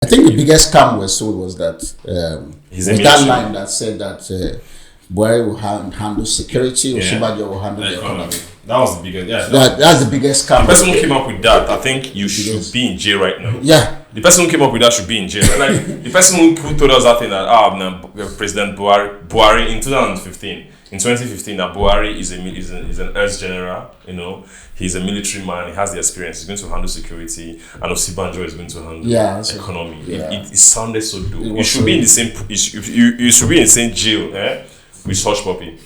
I think the biggest scam was sold was that He's was a that military. line that said that Buhari will handle security, or Yeah. Shibajo will handle the Economy. economy. That was the biggest. Yeah. That's the biggest scam. The person who came up with that, I think you should be in jail right now. Yeah. The person who came up with that should be in jail. Like the person who told us that thing that President Buhari in 2015, that Buhari is an earth general. You know, he's a military man. He has the experience. He's going to handle security, and Osibanjo is going to handle economy. Yeah. It sounded so dope. You should so be in the same. You should be in the same jail, with such puppy.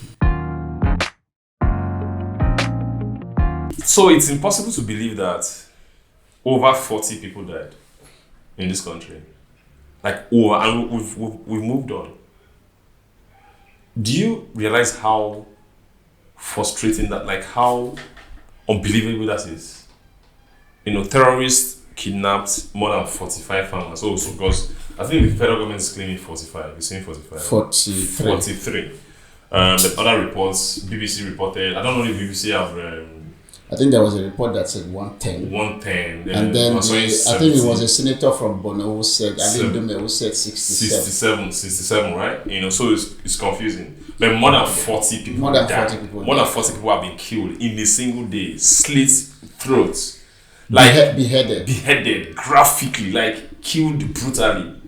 So it's impossible to believe that over 40 people died in this country. And we've moved on. Do you realize how frustrating that, like how unbelievable that is? You know, terrorists kidnapped more than 45 farmers. Also, because I think the federal government is claiming 45. You're saying 45? 43. But other reports, BBC reported, I don't know if BBC have... I think there was a report that said 110. 110. And then I think it was a senator from Bono who said, who said 67. 67, right? You know, so it's confusing. But more than 40 people died. More than 40 people have been killed in a single day. Slit throats. Like beheaded graphically, like killed brutally.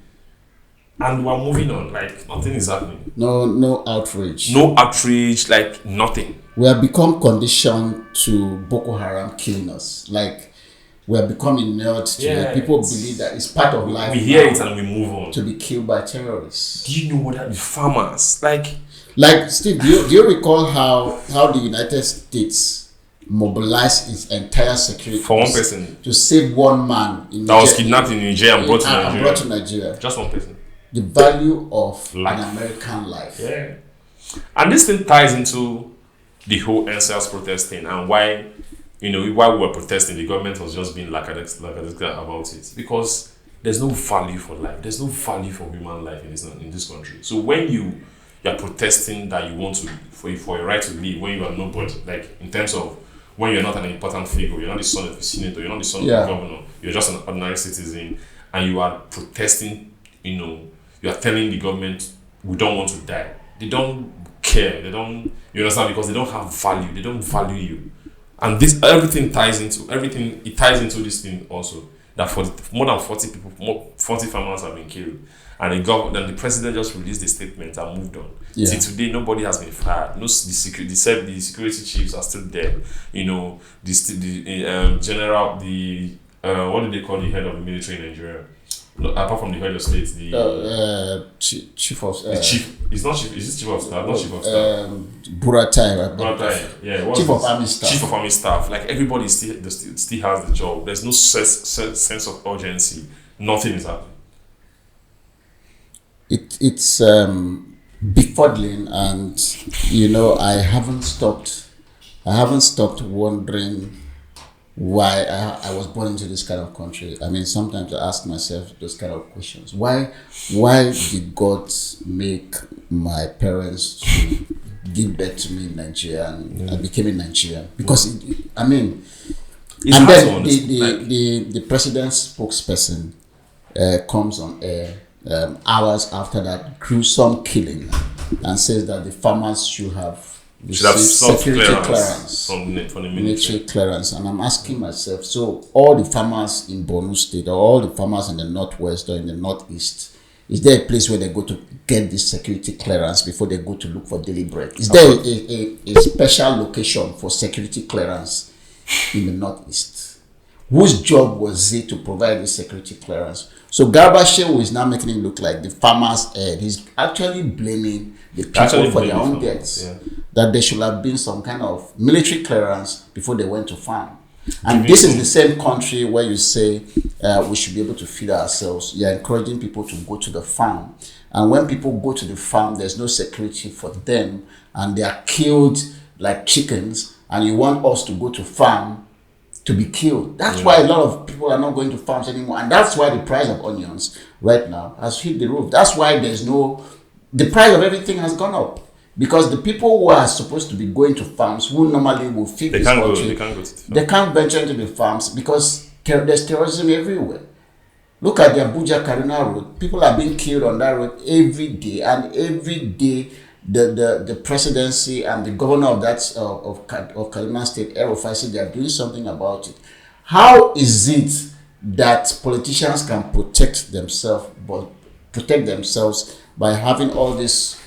And we're moving on, like nothing is happening. No outrage. No outrage, like nothing. We have become conditioned to Boko Haram killing us. Like we have become inert to it. People believe that it's part of life. We hear it and we move on. To be killed by terrorists. Do you know what that is? Farmers, like Steve, do you recall how the United States mobilized its entire security for one person to save one man in that was kidnapped in Nigeria and brought to Nigeria? Just one person. The value of life. An American life. Yeah. And this thing ties into the whole NSAS protesting and why we were protesting, the government was just being lackadaisical about it. Because there's no value for life. There's no value for human life in this country. So when you're protesting that you want to, for your right to live, when you are nobody, like in terms of when you're not an important figure, you're not the son of the senator, you're not the son of the governor, you're just an ordinary citizen, and you are protesting, you are telling the government, we don't want to die. They don't care. They don't, you understand? Because they don't have value. They don't value you. And everything ties into this thing also. That for more than 40 people, 40 farmers have been killed. And the president just released the statement and moved on. Yeah. See, today nobody has been fired. The security chiefs are still there. The general, what do they call the head of the military in Nigeria? No, apart from the head of state, chief of the chief. It's not chief. Is it chief of staff? Not chief of staff. Buratai. Yeah. Chief of army staff. Chief of army staff. Like everybody still has the job. There's no sense of urgency. Nothing is happening. It's befuddling, and I haven't stopped wondering why I was born into this kind of country. I mean, sometimes I ask myself those kind of questions. Why did God make my parents to give birth to me in Nigeria, and I became a Nigerian? Because then the president's spokesperson comes on air hours after that gruesome killing and says that the farmers should have security clearance from the military clearance. And I'm asking myself, so all the farmers in Borno State, or all the farmers in the northwest or in the northeast, is there a place where they go to get this security clearance before they go to look for daily bread? Is there a special location for security clearance in the northeast? Whose job was it to provide this security clearance? So Garba Shehu is now making it look like the farmers' head. He's actually blaming the people for their own deaths. Yeah. That there should have been some kind of military clearance before they went to farm. And this is the same country where you say we should be able to feed ourselves. You're encouraging people to go to the farm. And when people go to the farm, there's no security for them. And they are killed like chickens. And you want us to go to farm to be killed. That's why a lot of people are not going to farms anymore. And that's why the price of onions right now has hit the roof. That's why the price of everything has gone up. Because the people who are supposed to be going to farms, who normally will feed this country, they can't venture into the farms because there's terrorism everywhere. Look at the Abuja Kaduna road. People are being killed on that road every day, and every day the presidency and the governor of that of Kaduna State, Air Officer, they are doing something about it. How is it that politicians can protect themselves, by having all these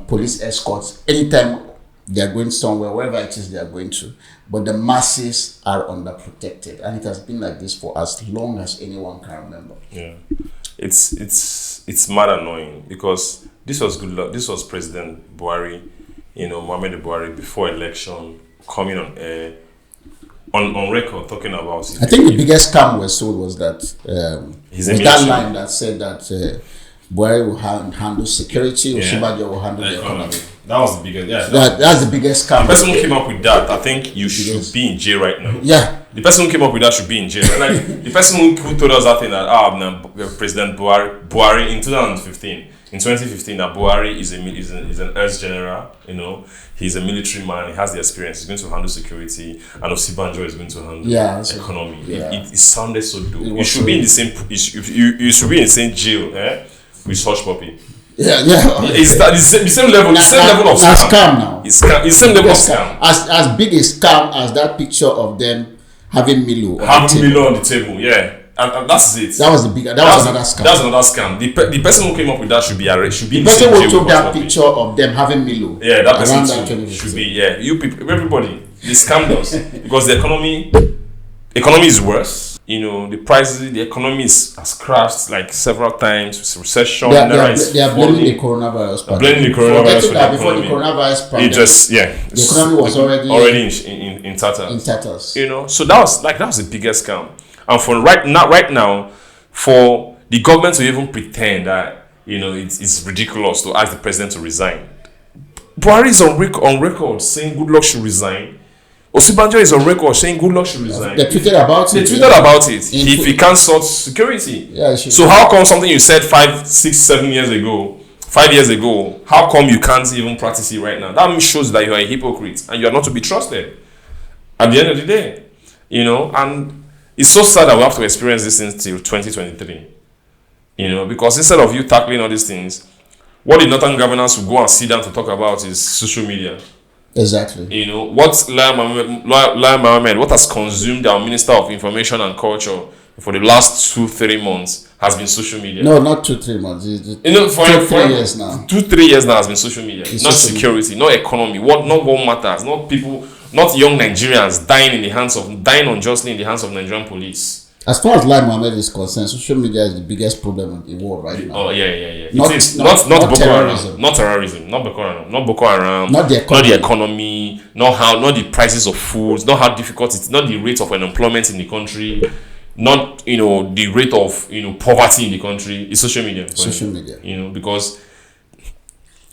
police escorts anytime they are going somewhere, wherever it is they are going to, but the masses are underprotected, and it has been like this for as long as anyone can remember. Yeah, it's mad annoying, because this was good luck. This was President Buhari, Muhammadu Buhari, before election, coming on air, on record, talking about it. I think the biggest scam was sold was that that line that said that Buhari will handle security, or Shibajo will handle the economy. That was the biggest. Yeah, that's the biggest scam. The person who came up with that, I think you should be in jail right now. Yeah. The person who came up with that should be in jail. Like the person who told us that thing that President Buhari in 2015, that Buhari is an ex general. He's a military man. He has the experience. He's going to handle security, and Osibanjo is going to handle economy. Yeah. It sounded so dope. You should be in the same. You should be in the same jail, with Hush Puppy. Yeah. It's the same level. The same level of scam now. It's the same level of scam. As big a scam as that picture of them having Milo on the table. Yeah. And that's it. That was another scam. That's another scam. The person who came up with that should be arrested. The person who took that picture of them having Milo. Yeah, that person should be. Yeah, you people, everybody, they scammed us because the economy is worse. The prices, the economy has crashed like several times. It's recession. They are blaming the coronavirus pandemic. Before the coronavirus pandemic, the economy was already in tatters. So that was the biggest scam. And for right now, for the government to even pretend that it's ridiculous to ask the president to resign. Buhari is on record saying Goodluck should resign. Osibanjo is on record saying Goodluck should resign. They tweeted about it. If he can't sort security. Yeah, so how come something you said 5 years ago, how come you can't even practice it right now? That shows that you are a hypocrite and you are not to be trusted. At the end of the day, and it's so sad that we have to experience this until 2023. Because instead of you tackling all these things, what the northern governors will go and sit down to talk about is social media. Exactly. What Lai Mohammed, what has consumed our Minister of Information and Culture for the last 2-3 months has been social media. No, not 2-3 months. For 3 years now. 2-3 years now has been social media. Not security, not economy. Not what matters. Not people, not young Nigerians dying unjustly in the hands of Nigerian police. As far as Lai Mohammed is concerned, social media is the biggest problem in the world right now. Oh yeah. Not Boko Haram, not terrorism, not Boko Haram, not the economy, not the prices of food, not how difficult it is, not the rate of unemployment in the country, not the rate of poverty in the country. It's social media. Social media. Because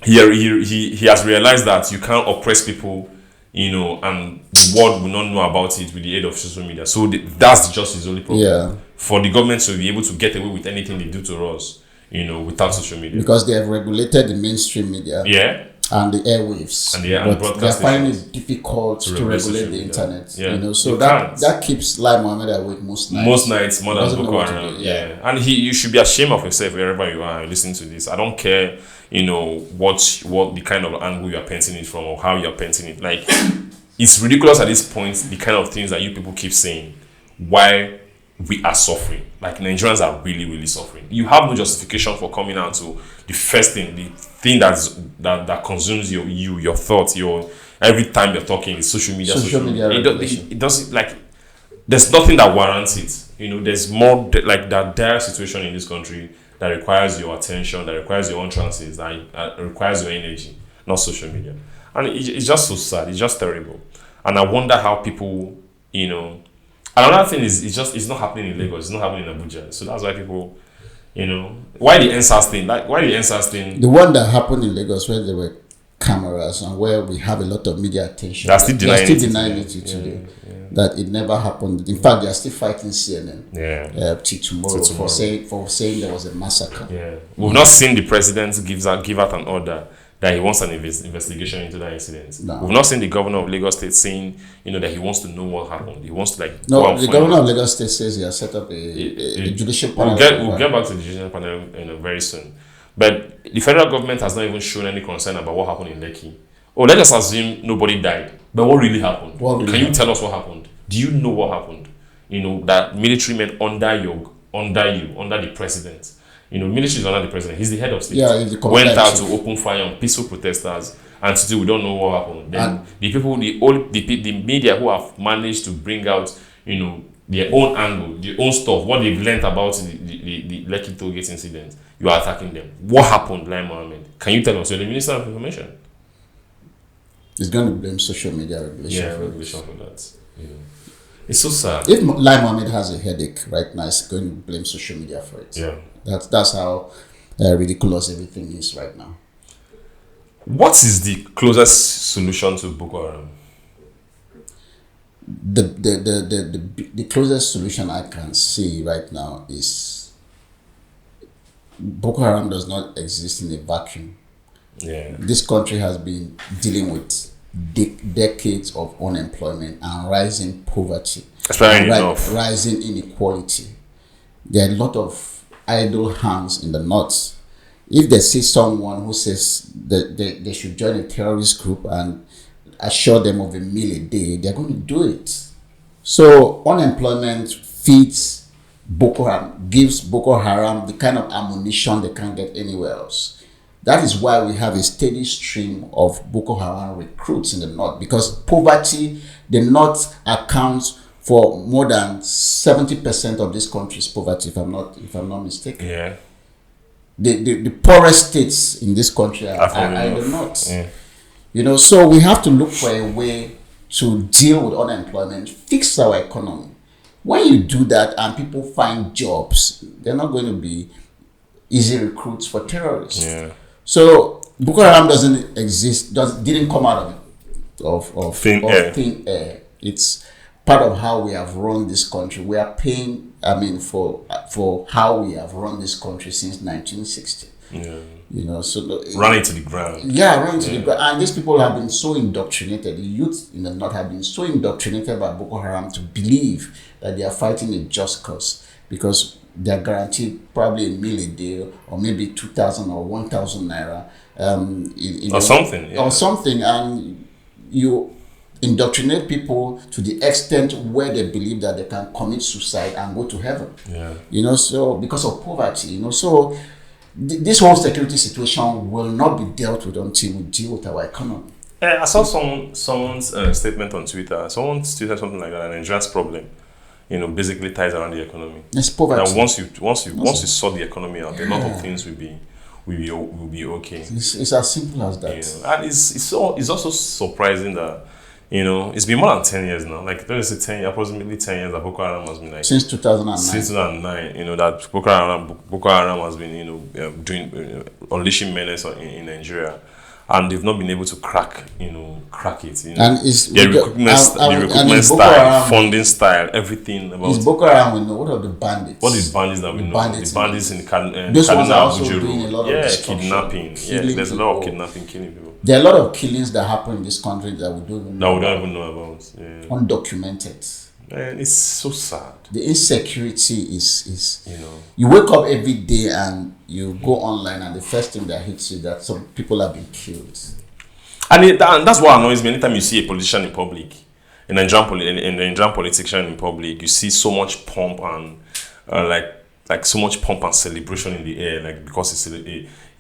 he has realized that you can't oppress people. And the world will not know about it with the aid of social media. So that's just his only problem. Yeah. For the government to be able to get away with anything they do to us, without social media. Because they have regulated the mainstream media. Yeah. And the airwaves. And but they are finding it difficult to regulate the internet. Yeah. So that keeps Lai Mohammed awake most nights. Most nights, more than Boko Haram. Yeah. And you should be ashamed of yourself wherever you are listening to this. I don't care, what the kind of angle you are painting it from or how you are painting it. Like, it's ridiculous at this point, the kind of things that you people keep saying. Why we are suffering. Like, Nigerians are really, really suffering. You have no justification for coming out to the first thing, the thing that consumes your thoughts, every time you're talking is social media. It doesn't, like, there's nothing that warrants it. There's more like that dire situation in this country that requires your attention, that requires your own chances, that requires your energy, not social media. And it's just so sad. It's just terrible. And I wonder how people, Another thing is, it's not happening in Lagos. It's not happening in Abuja. So that's why people, why the NSAS thing? Like, why the NSAS thing? The one that happened in Lagos where there were cameras and where we have a lot of media attention. They're still denying it today. That it never happened. In fact, they are still fighting CNN. Till tomorrow for saying there was a massacre. Yeah, we've not seen the president give out an order that he wants an investigation into that incident. No. We've not seen the governor of Lagos State saying, that he wants to know what happened. He wants to go No, and the find governor out. of Lagos State says he has set up a judicial panel. We'll get back to the judicial panel very soon. But the federal government has not even shown any concern about what happened in Lekki. Oh, let us assume nobody died. But what really happened? Can you tell us what happened? Do you know what happened? That military men under the president. Military is under the president. He's the head of state. Yeah, he's the went out chief. to open fire on peaceful protesters, and still we don't know what happened. Then the media who have managed to bring out, their own angle, their own stuff, what they've learned about the Lekki toll gate incident, you are attacking them. What happened, Lai Mohammed? Can you tell us? You're the Minister of Information. He's going to blame social media regulation for that. It's so sad. If Lai Mohammed has a headache right now, he's going to blame social media for it. Yeah. That's how ridiculous everything is right now. What is the closest solution to Boko Haram? The closest solution I can see right now is Boko Haram does not exist in a vacuum. Yeah. This country has been dealing with decades of unemployment and rising poverty, rising inequality. There are a lot of idle hands in the north. If they see someone who says that they should join a terrorist group and assure them of a meal a day, they're going to do it. So unemployment feeds Boko Haram, gives Boko Haram the kind of ammunition they can't get anywhere else. That is why we have a steady stream of Boko Haram recruits in the north, because poverty, the north accounts for more than 70% of this country's poverty, if I'm not mistaken. Yeah. The poorest states in this country are in the north. Yeah. So we have to look for a way to deal with unemployment, fix our economy. When you do that and people find jobs, they're not going to be easy recruits for terrorists. Yeah. So Boko Haram doesn't exist, didn't come out of thin air. It's part of how we have run this country. We are paying, for how we have run this country since 1960. Yeah. So running to the ground. Yeah, running to the ground. And these people have been so indoctrinated. The youth in the north have been so indoctrinated by Boko Haram to believe that they are fighting a just cause, because they are guaranteed probably a meal a day, or maybe 2,000 or 1,000 naira, or something, and you indoctrinate people to the extent where they believe that they can commit suicide and go to heaven. Yeah. So because of poverty, so this whole security situation will not be dealt with until we deal with our economy. I saw someone's statement on Twitter. Someone tweeted something like that: Nigeria's problem, basically ties around the economy. It's poverty. That once you sort the economy out, a lot of things will be okay. It's as simple as that. And it's also surprising that it's been more than 10 years now. Like, let me say approximately 10 years that Boko Haram has been like since 2009. Since 2009, that Boko Haram has been doing unleashing menace in Nigeria. And they've not been able to crack it. And it's the recruitment style, funding style, everything about. It's Boko Haram we know. What are the bandits? What is bandits that we know? The bandits in Kaduna, Abuja. Kidnapping. Yeah, there's a lot of kidnapping, killing people. There are a lot of killings that happen in this country that we don't even know about. Yeah. Undocumented. Man, it's so sad. The insecurity is you wake up every day and you go online, and the first thing that hits you that some people have been killed. And that's what annoys me. Anytime you see a politician in public, a Nigerian politician in public, you see so much pomp and like so much pomp and celebration in the air, like because it's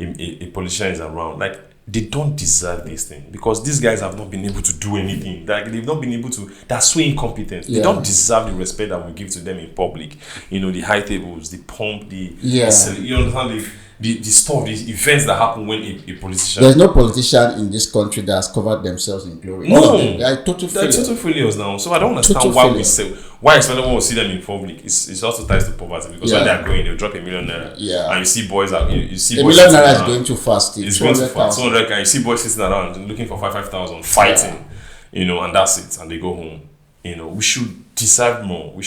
a politician is around. Like, they don't deserve this thing, because these guys have not been able to do anything. Like, they've not been able to. They're so incompetent. They don't deserve the respect that we give to them in public. The high tables, the pomp, you understand the stuff, the events that happen when a politician. There's no politician in this country that has covered themselves in glory. No, they're total failures now. So I don't understand why especially when we see them in public. It's also ties to poverty, because when they're going, they'll drop $1 million. Yeah. And you see boys you see $1 boys million is going too fast. It's going too fast. 200, you see boys sitting around looking for 5,000, fighting, and that's it, and they go home. We should deserve more. We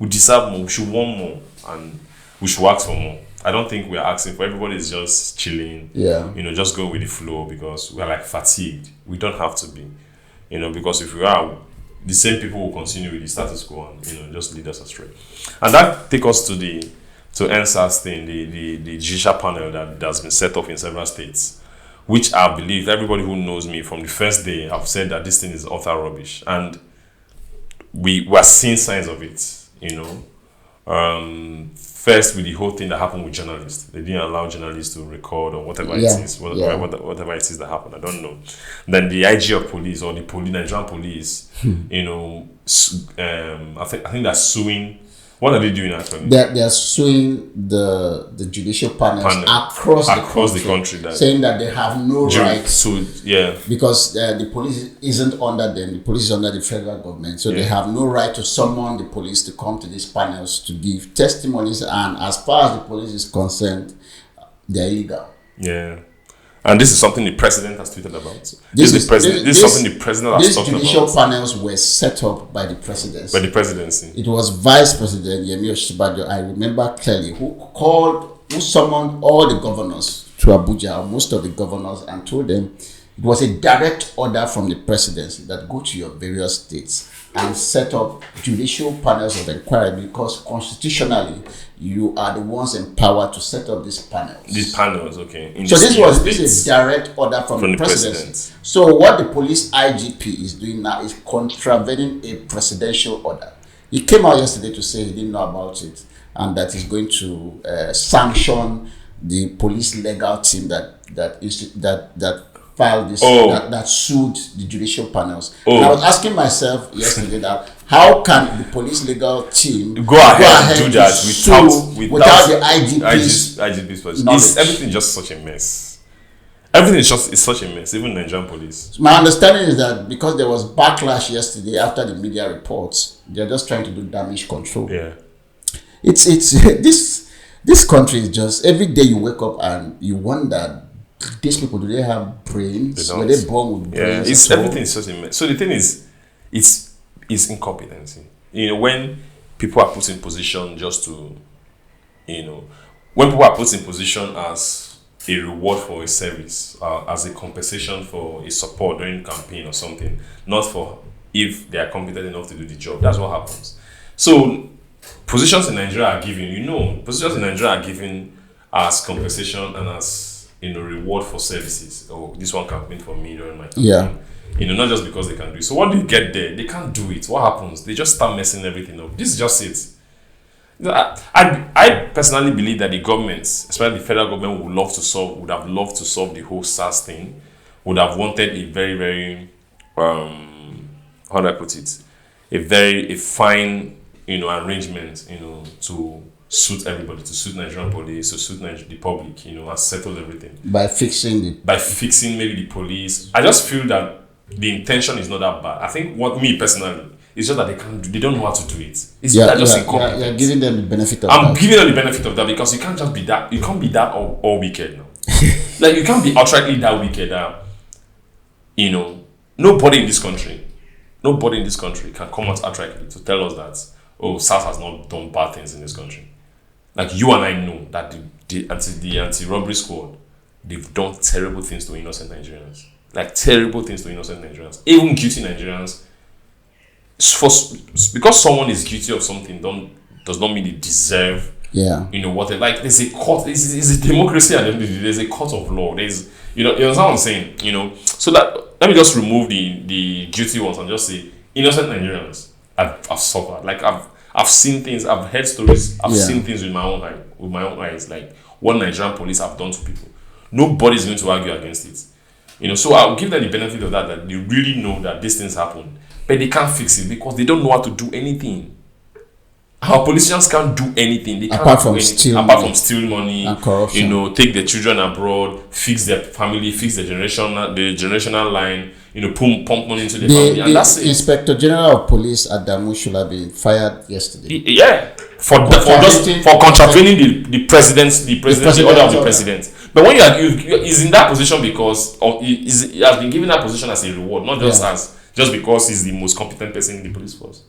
deserve more. We should want more, and we should ask for more. I don't think we're asking for. Everybody's just chilling. Yeah. Just going with the flow because we're like fatigued. We don't have to be. Because if we are, the same people will continue with the status quo and just lead us astray. And that takes us to the NSAS thing, the judicial panel that's been set up in several states, which I believe everybody who knows me from the first day have said that this thing is utter rubbish, and we were seeing signs of it. First with the whole thing that happened with journalists. They didn't allow journalists to record or whatever it is, whatever it is that happened. I don't know. Then the IG of police or the Nigerian police, I think they're suing. What are they doing actually? They're suing the judicial panels across the country, saying that they have no right because the police isn't under them. The police is under the federal government, so they have no right to summon the police to come to these panels to give testimonies. And as far as the police is concerned, they're illegal. Yeah. And this is something the president has tweeted about. This is something the president has talked about. These judicial panels were set up by the presidency. It was Vice President Yemi Osinbajo, I remember clearly, who summoned all the governors to Abuja, or most of the governors, and told them it was a direct order from the presidency that go to your various states and set up judicial panels of inquiry, because constitutionally you are the ones empowered to set up these panels. Okay. So this is a direct order from the president. So what the police IGP is doing now is contravening a presidential order. He came out yesterday to say he didn't know about it and that he's going to sanction the police legal team that filed this, that sued the judicial panels. And I was asking myself yesterday that how can the police legal team go ahead and do that without the IGP's knowledge? Everything just such a mess. Everything is such a mess, even Nigerian police. My understanding is that because there was backlash yesterday after the media reports, they're just trying to do damage control. Yeah. It's this country is just, every day you wake up and you wonder, these people, do they have brains? Were they born with brains? Everything is just a mess. So the thing is, it's incompetency. When people are put in position just to, when people are put in position as a reward for a service, as a compensation for a support during campaign or something, not for if they are competent enough to do the job. That's what happens. So positions in Nigeria are given, positions in Nigeria are given as compensation and as reward for services. Oh, this one campaigned for me during my campaign. Not just because they can do it. So what do you get there? They can't do it. What happens? They just start messing everything up. This is just it. I personally believe that the governments, especially the federal government, would have loved to solve the whole SARS thing. Would have wanted a very, very how do I put it? A fine arrangement to suit everybody, to suit Nigerian police, to suit the public, and settle everything. By fixing maybe the police. I just feel that the intention is not that bad. I think me personally, it's just that they don't know how to do it. Incompetent. You're giving them the benefit of I'm giving them the benefit of that because you can't just be that, you can't be that all wicked now. Like, you can't be outrightly that wicked that, nobody in this country can come out outrightly to tell us that, SARS has not done bad things in this country. Like, you and I know that the anti-robbery squad, they've done terrible things to innocent Nigerians. Like, terrible things to innocent Nigerians. Even guilty Nigerians. Because someone is guilty of something does not mean they deserve, what. Like, there's a court. It's a democracy at the end of the day. There's a court of law. There's, you understand what I'm saying? So that, let me just remove the guilty ones and just say, innocent Nigerians have suffered. Like, I've seen things, I've heard stories, I've seen things with my own eyes, like what Nigerian police have done to people. Nobody's going to argue against it. So I'll give them the benefit of that they really know that these things happen, but they can't fix it because they don't know how to do anything. Our politicians can't do anything. They can't apart from steal money and corruption. Take their children abroad, fix their family, fix the generational line, pump money into the family, and that's it. Inspector General of Police Adamu should have been fired yesterday. Yeah, for contravening the order of the president. But when he's in that position because he has been given that position as a reward, not just because he's the most competent person in the police force.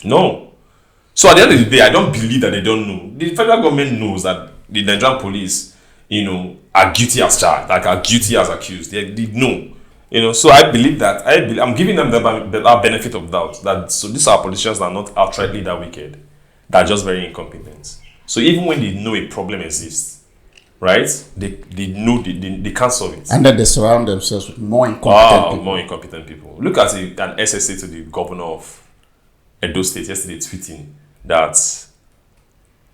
No. So at the end of the day, I don't believe that they don't know. The federal government knows that the Nigerian police, are guilty as charged, like are guilty as accused. They know. So I believe that I'm giving them the benefit of doubt that so these are politicians that are not outrightly that wicked, they're just very incompetent. So even when they know a problem exists, right, they know they can't solve it, and then they surround themselves with more incompetent people. Look at an SSA to the governor of Edo State yesterday tweeting that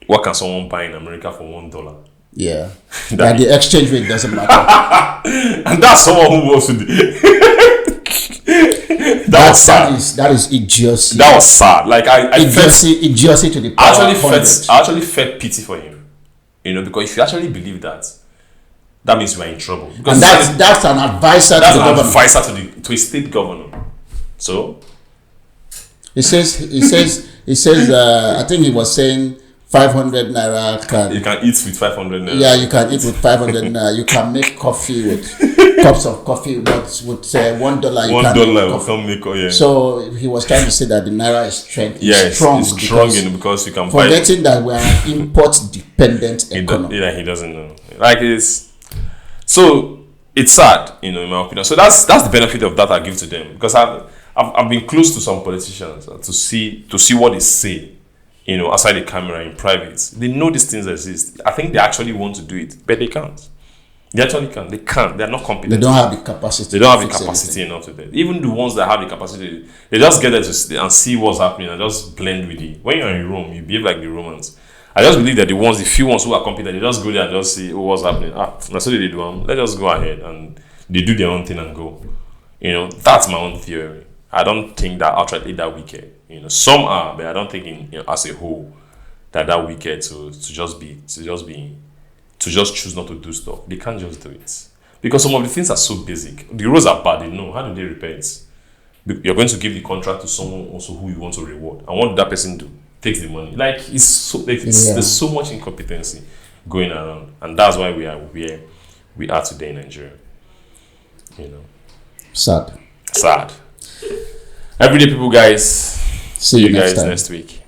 what can someone buy in America for $1? Yeah, that the exchange rate doesn't matter. And that's someone who wants to. That is idiocy. That was sad. Like idiocy to the power. I actually felt pity for him. Because if you actually believe that, that means we are in trouble. Because and that's an advisor to the government. That's an advisor to a state governor. So he says. I think he was saying 500 naira you can eat with 500 naira. Yeah, you can eat with 500 naira. You can make coffee with cups of coffee with $1. $1 make yeah. So he was trying to say that the naira is strong. It's strong because you can buy. Forgetting that we are an import dependent economy. He doesn't know. Like so it's sad, in my opinion. So that's the benefit of that I give to them, because I've been close to some politicians to see what they say. Outside the camera in private, they know these things exist. I think they actually want to do it, but they can't. They actually can't. They can't. They are not competent. They don't have the capacity. They don't have the capacity enough to do it. Even the ones that have the capacity, they just get there and see what's happening and just blend with it. When you're in Rome, you behave like the Romans. I just believe that the few ones who are competent, they just go there and just see what's happening. That's what they do. Let's just go ahead and they do their own thing and go. That's my own theory. I don't think that outrightly that wicked. Some are, but I don't think as a whole that wicked to just choose not to do stuff. They can't just do it because some of the things are so basic. The rules are bad. They know. How do they repair it? You're going to give the contract to someone also who you want to reward, and what did that person do? Takes the money. Like there's so much incompetency going around, and that's why we are where we are today in Nigeria. Sad. Everyday people, guys. See you guys next week.